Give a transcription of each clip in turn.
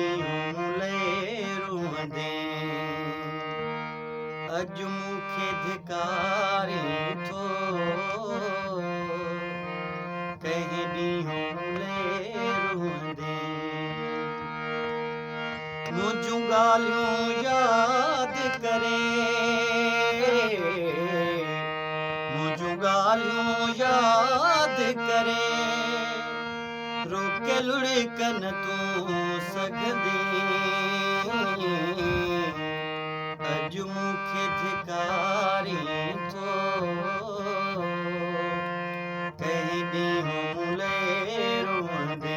ॾींहुं लेरूंदे अॼु मूंखे धिकारी थो कंहिं ॾींहुं लेरूंदे मुंहिंजूं ॻाल्हियूं यादि करे मुंहिंजूं ॻाल्हियूं यादि करे रोके लुढ़कन तूं सघंदी अॼु मूंखे धिकारी थो कंहिं ॾींहुं लेरूंदे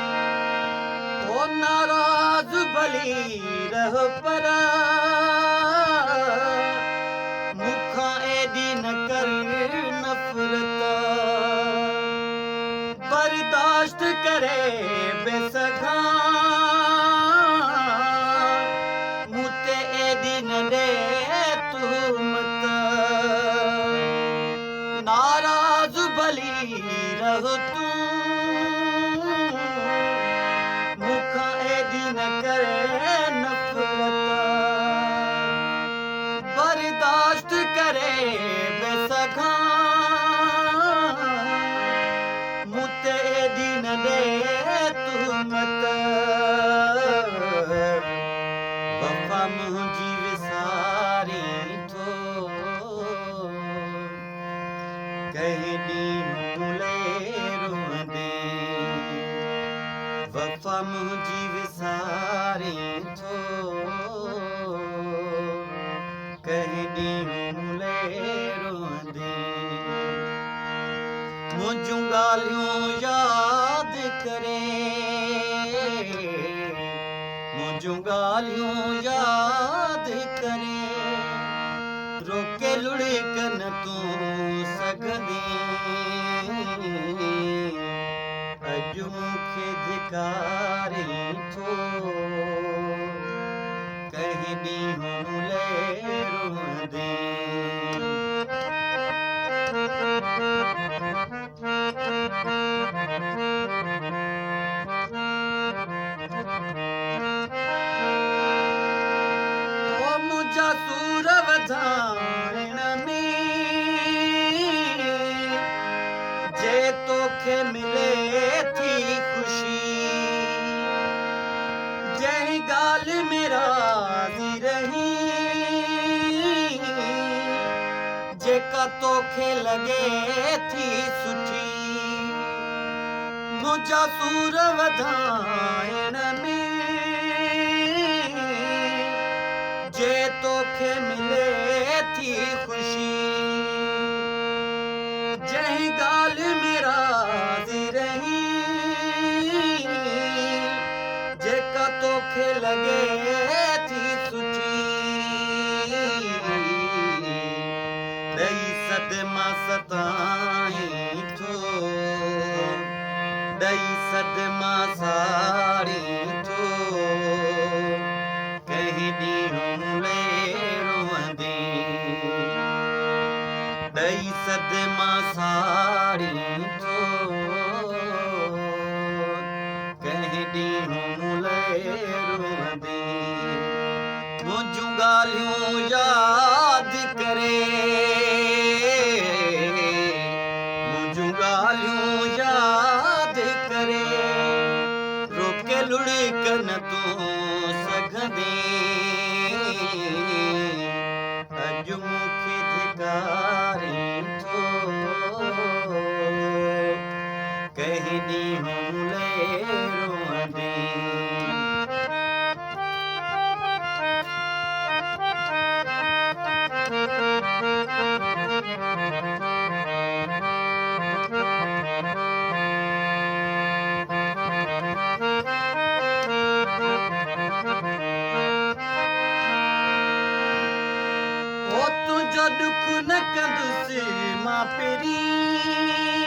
ओ नाराज भली रह पर मुखां एॾी न कर नफ़रत बर्दाश्त करे बेसखां मूं ते एॾी न ॾे तुहमत नाराज भली रह तूं मुखां एॾी न करे नफ़रत बर्दाश्त करे बेसखां मूं ते एॾी न ॾे तुहमत वफ़ा मुंहिंजी विसारी थो कंहिं ॾींहुं लेरूंदे वफ़ा मुंहिंजी विसारी थो कंहिं ॾींहुं लेरूंदे मुंहिंजूं ॻाल्हियूं यादि करे मुंहिंजूं ॻाल्हियूं यादि करे रोके लुढ़कन तूं सघंदी अॼु मूंखे धिकारी थो कंहिं ॾींहुं लेरूंदे ओ मुंहिंजा सूर वधाइण में जे तोखे मिले थी ख़ुशी जंहिं ॻाल्हि में राज़ी रही जेका तोखे लॻे थी सुठी मुंहिंजा सूर वधाइण में जे तोखे मिले थी ख़ुशी जंहिं ॻाल्हि में राज़ी रही जेका तोखे लॻे थी सुठी ॾेई सदमा सताईं थो ॾेई सदमा साड़ी थो कंहिं ॾींहुं लेरूंदे ॾेई सदमा साड़ी थो कंहिं ॾींहुं लेरूंदे मुंहिंजूं ॻाल्हियूं यादि करे मुंहिंजूं ॻाल्हियूं यादि करे रोके लुढ़कन तूं सघंदी अॼु मूंखे धिकारी थो कंहिं ॾींहुं लेरूंदे ओ तुंहिंजो दुख न कंदुसि मां पहिरीं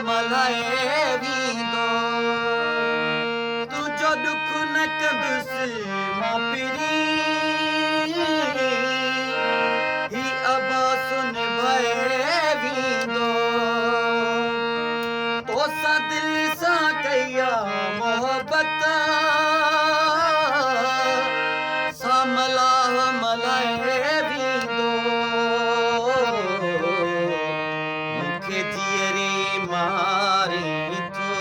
मल्हाए वींदो तुंहिंजो दुख न कंदुसि मां पिरी ही अबास निभाए वींदो तोसां दिल सां कया मोहबत सां मलाह मल्हाए वींदो मूंखे जीअरे मारी थो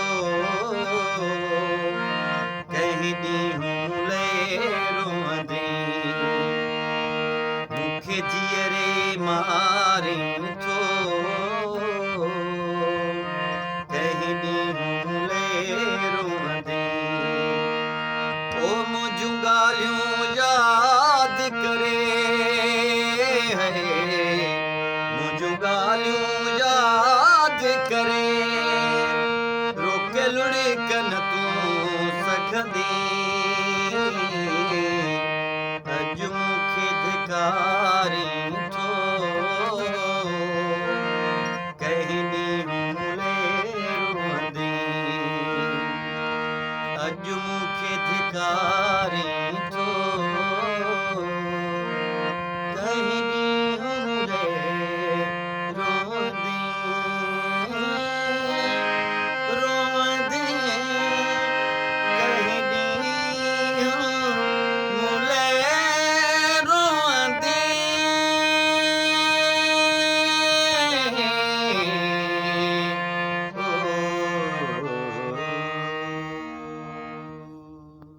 कंहिं ॾींहुं रोंदे मूंखे जीअरे मारी थो कंहिं ॾींहुं रोंदे ओ मुंहिंजूं ॻाल्हियूं यादि करे मुंहिंजूं ॻाल्हियूं यादि करे रोके लुड़ी कन तूं सघंदी